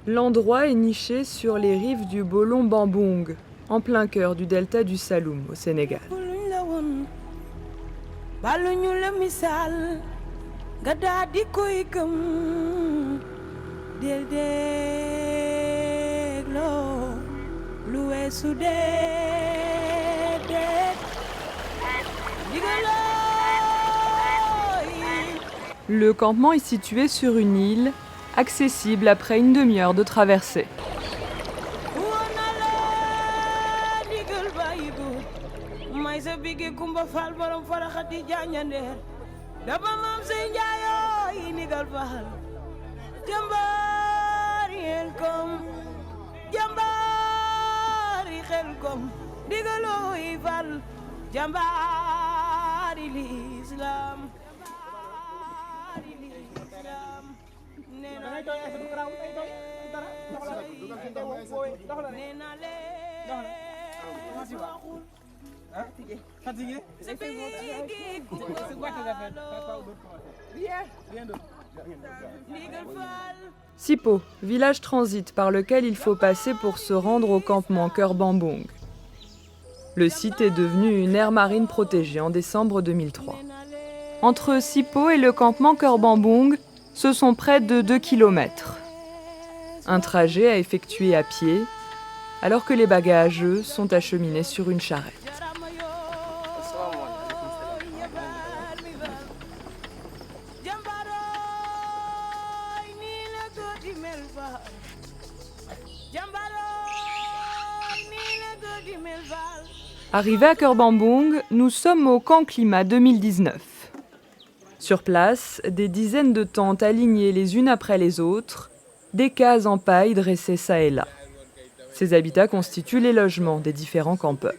L'endroit est niché sur les rives du Bolon Bambong, en plein cœur du delta du Saloum, au Sénégal. Le campement est situé sur une île, accessible après une demi-heure de traversée. Sipo, village transit par lequel il faut passer pour se rendre au campement Cœur Bambong. Le site est devenu une aire marine protégée en décembre 2003. Entre Sipo et le campement Cœur Bambong, ce sont près de 2 km. Un trajet à effectuer à pied, alors que les bagages, eux, sont acheminés sur une charrette. Arrivés à Cœur Bambong, nous sommes au Camp Climat 2019. Sur place, des dizaines de tentes alignées les unes après les autres, des cases en paille dressées çà et là. Ces habitats constituent les logements des différents campeurs.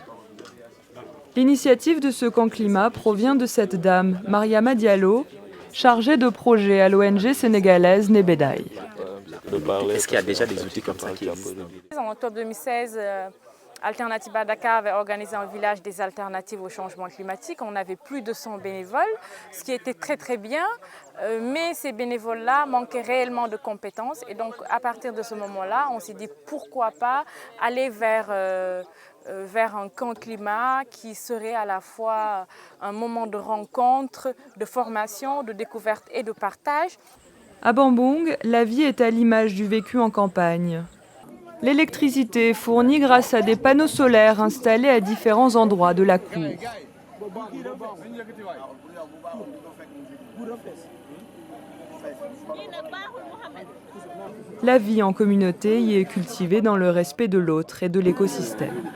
L'initiative de ce camp climat provient de cette dame, Mariama Diallo, chargée de projet à l'ONG sénégalaise Nebedaï. Est-ce qu'il y a déjà des outils comme ça qui existent? En octobre 2016, Alternativa Dakar avait organisé un village des alternatives au changement climatique. On avait plus de 100 bénévoles, ce qui était très très bien, mais ces bénévoles-là manquaient réellement de compétences. Et donc à partir de ce moment-là, on s'est dit pourquoi pas aller vers un camp climat qui serait à la fois un moment de rencontre, de formation, de découverte et de partage. À Bambong, la vie est à l'image du vécu en campagne. L'électricité est fournie grâce à des panneaux solaires installés à différents endroits de la cour. La vie en communauté y est cultivée dans le respect de l'autre et de l'écosystème.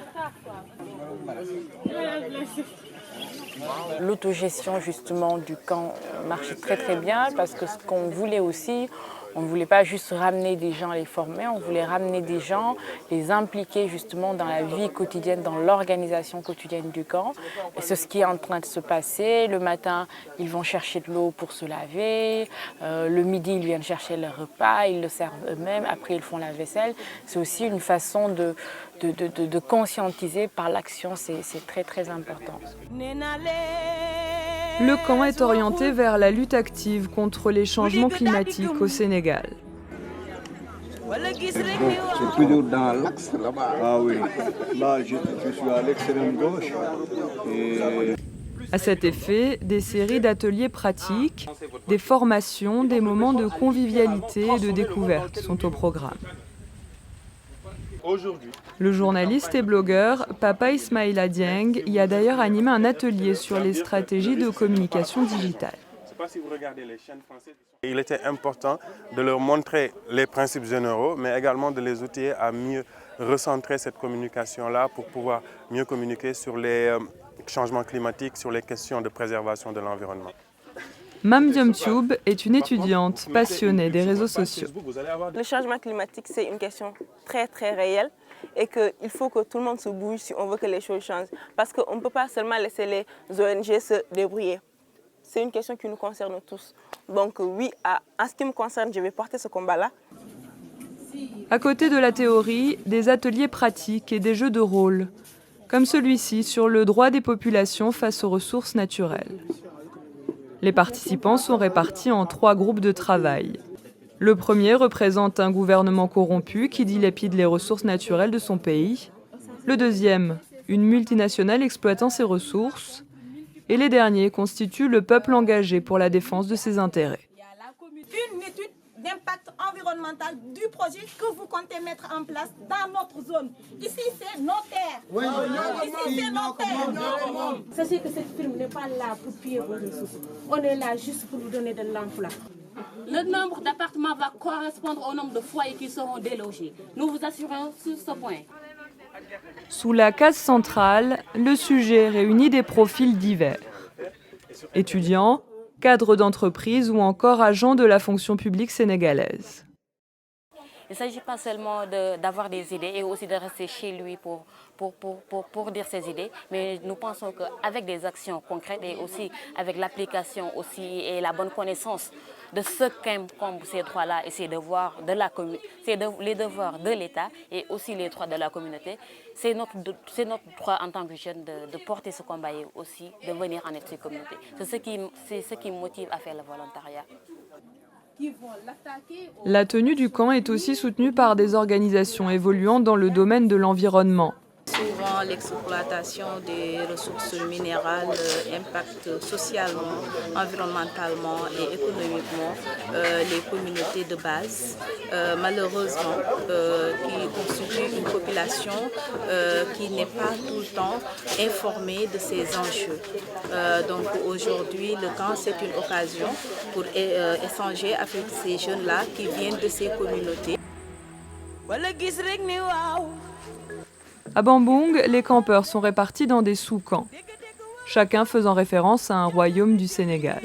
L'autogestion justement du camp marche très très bien parce que ce qu'on voulait aussi, on ne voulait pas juste ramener des gens, les former, on voulait ramener des gens, les impliquer justement dans la vie quotidienne, dans l'organisation quotidienne du camp. Et c'est ce qui est en train de se passer. Le matin, ils vont chercher de l'eau pour se laver. Le midi, ils viennent chercher leur repas, ils le servent eux-mêmes. Après, ils font la vaisselle. C'est aussi une façon de conscientiser par l'action, c'est très très important. Le camp est orienté vers la lutte active contre les changements climatiques au Sénégal. C'est toujours dans l'axe là-bas. Ah oui, là je suis à l'extrême gauche. À cet effet, des séries d'ateliers pratiques, des formations, des moments de convivialité et de découverte sont au programme. Le journaliste et blogueur Papa Ismaïla Dieng y a d'ailleurs animé un atelier sur les stratégies de communication digitale. Il était important de leur montrer les principes généraux, mais également de les outiller à mieux recentrer cette communication-là pour pouvoir mieux communiquer sur les changements climatiques, sur les questions de préservation de l'environnement. Mam Diomtioub est une étudiante passionnée des réseaux sociaux. Le changement climatique, c'est une question très très réelle et qu'il faut que tout le monde se bouge si on veut que les choses changent. Parce qu'on ne peut pas seulement laisser les ONG se débrouiller. C'est une question qui nous concerne tous. Donc oui, en ce qui me concerne, je vais porter ce combat-là. À côté de la théorie, des ateliers pratiques et des jeux de rôle, comme celui-ci sur le droit des populations face aux ressources naturelles. Les participants sont répartis en 3 groupes de travail. Le premier représente un gouvernement corrompu qui dilapide les ressources naturelles de son pays. Le deuxième, une multinationale exploitant ses ressources. Et les derniers constituent le peuple engagé pour la défense de ses intérêts. Une étude d'impact environnemental du projet que vous comptez mettre en place dans notre zone. Ici, c'est nos terres. Oui. Ici, c'est nos terres. Sachez que cette firme n'est pas là pour piller vos ressources. On est là juste pour vous donner de l'emploi. Le nombre d'appartements va correspondre au nombre de foyers qui seront délogés. Nous vous assurons sur ce point. Sous la case centrale, le sujet réunit des profils divers. Étudiants, cadres d'entreprise ou encore agents de la fonction publique sénégalaise. Il ne s'agit pas seulement d'avoir des idées et aussi de rester chez lui pour dire ses idées, mais nous pensons qu'avec des actions concrètes et aussi avec l'application aussi et la bonne connaissance de ce qu'impliquent ces droits-là et ces devoirs de la les devoirs de l'État et aussi les droits de la communauté, c'est notre droit en tant que jeune de porter ce combat et aussi de venir en aide à ces communautés. C'est ce qui me motive à faire le volontariat. La tenue du camp est aussi soutenue par des organisations évoluant dans le domaine de l'environnement. Souvent, l'exploitation des ressources minérales impacte socialement, environnementalement et économiquement les communautés de base, malheureusement, qui constituent une population qui n'est pas tout le temps informée de ces enjeux. Donc aujourd'hui, le camp, c'est une occasion pour échanger avec ces jeunes-là qui viennent de ces communautés. À Bambung, les campeurs sont répartis dans des sous-camps, chacun faisant référence à un royaume du Sénégal.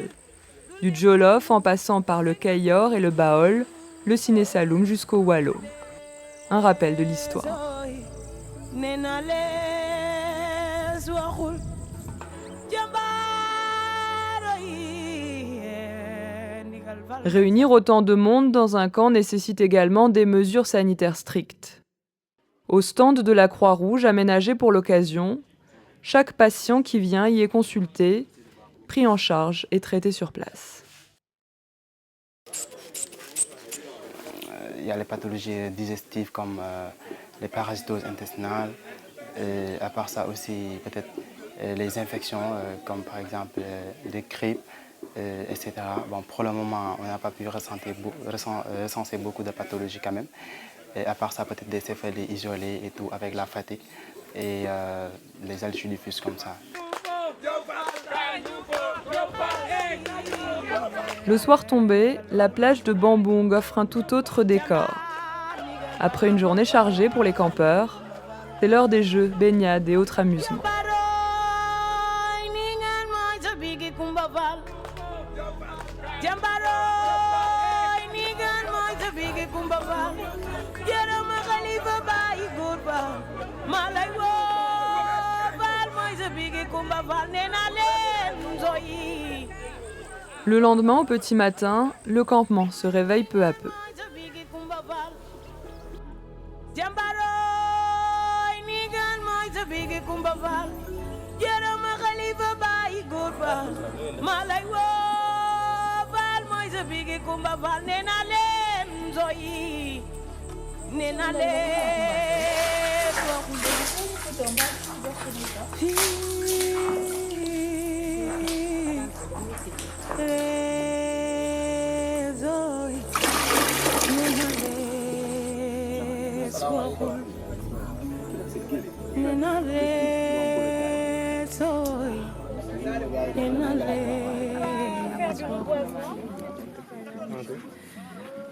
Du Djolof en passant par le Kayor et le Baol, le Siné Saloum jusqu'au Waalo. Un rappel de l'histoire. Réunir autant de monde dans un camp nécessite également des mesures sanitaires strictes. Au stand de la Croix-Rouge aménagé pour l'occasion, chaque patient qui vient y est consulté, pris en charge et traité sur place. Il y a les pathologies digestives comme les parasitoses intestinales, et à part ça aussi peut-être les infections comme par exemple les grippes, etc. Bon, pour le moment, on n'a pas pu recenser beaucoup de pathologies quand même. Et à part ça, peut-être des céphalées isolées et tout, avec la fatigue et les algies diffuses comme ça. Le soir tombé, la plage de Bambung offre un tout autre décor. Après une journée chargée pour les campeurs, c'est l'heure des jeux, baignades et autres amusements. Le lendemain, au petit matin, le campement se réveille peu à peu.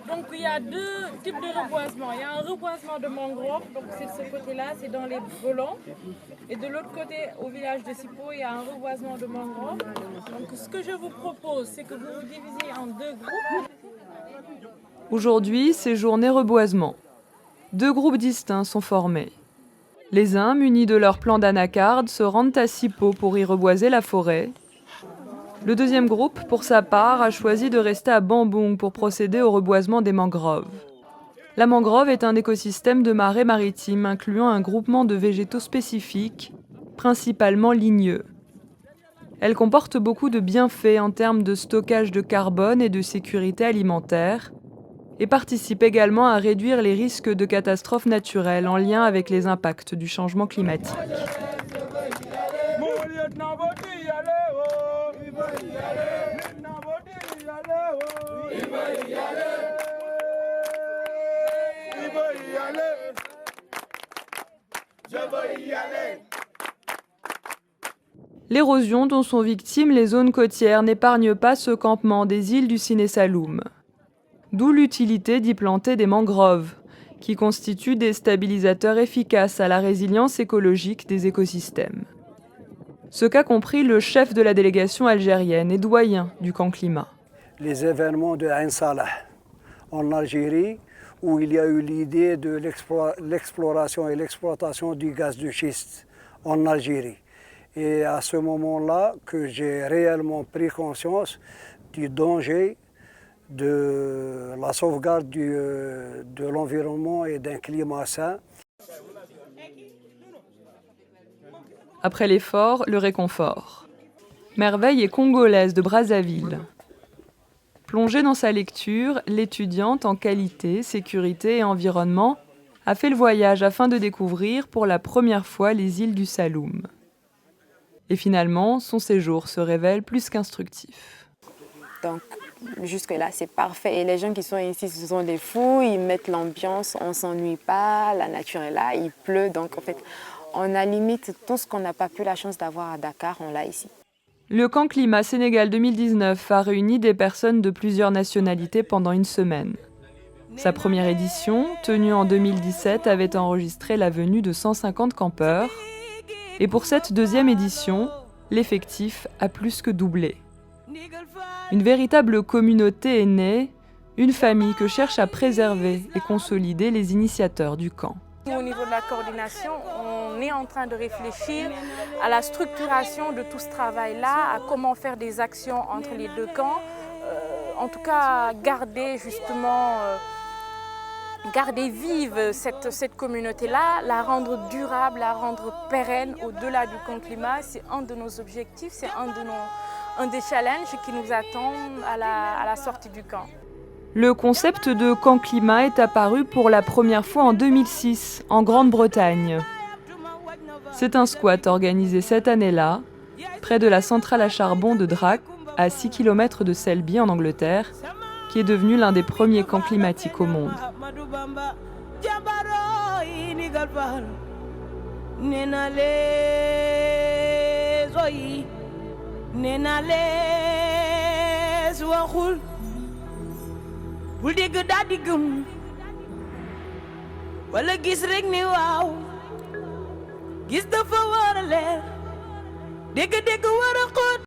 Donc il y a deux types de reboisement. Il y a un reboisement de mangrove, donc c'est de ce côté-là, c'est dans les volants. Et de l'autre côté, au village de Sipo, il y a un reboisement de mangrove. Donc ce que je vous propose, c'est que vous vous divisiez en deux groupes. Aujourd'hui, c'est journée reboisement. Deux groupes distincts sont formés. Les uns, munis de leur plan d'anacarde, se rendent à Sipo pour y reboiser la forêt. Le deuxième groupe, pour sa part, a choisi de rester à Bambung pour procéder au reboisement des mangroves. La mangrove est un écosystème de marais maritimes incluant un groupement de végétaux spécifiques, principalement ligneux. Elle comporte beaucoup de bienfaits en termes de stockage de carbone et de sécurité alimentaire, et participe également à réduire les risques de catastrophes naturelles en lien avec les impacts du changement climatique. L'érosion dont sont victimes les zones côtières n'épargne pas ce campement des îles du Sine Saloum. D'où l'utilité d'y planter des mangroves, qui constituent des stabilisateurs efficaces à la résilience écologique des écosystèmes. Ce qu'a compris le chef de la délégation algérienne et doyen du camp climat. Les événements de Ain Salah en Algérie, où il y a eu l'idée de l'exploration et l'exploitation du gaz de schiste en Algérie. Et à ce moment-là que j'ai réellement pris conscience du danger de la sauvegarde de l'environnement et d'un climat sain. Après l'effort, le réconfort. Merveille est congolaise de Brazzaville. Plongée dans sa lecture, l'étudiante en qualité, sécurité et environnement a fait le voyage afin de découvrir pour la première fois les îles du Saloum. Et finalement, son séjour se révèle plus qu'instructif. Donc, jusque-là, c'est parfait. Et les gens qui sont ici, ce sont des fous, ils mettent l'ambiance, on ne s'ennuie pas, la nature est là, il pleut. Donc, en fait, on a limite tout ce qu'on n'a pas pu la chance d'avoir à Dakar, on l'a ici. Le camp Climat Sénégal 2019 a réuni des personnes de plusieurs nationalités pendant une semaine. Sa première édition, tenue en 2017, avait enregistré la venue de 150 campeurs. Et pour cette deuxième édition, l'effectif a plus que doublé. Une véritable communauté est née, une famille que cherchent à préserver et consolider les initiateurs du camp. Au niveau de la coordination, on est en train de réfléchir à la structuration de tout ce travail-là, à comment faire des actions entre les deux camps. En tout cas, garder justement... garder vive cette communauté-là, la rendre durable, la rendre pérenne au-delà du camp climat, c'est un de nos objectifs, c'est un des challenges qui nous attendent à la sortie du camp. Le concept de camp climat est apparu pour la première fois en 2006, en Grande-Bretagne. C'est un squat organisé cette année-là, près de la centrale à charbon de Drac, à 6 km de Selby en Angleterre, qui est devenu l'un des premiers camps climatiques au monde.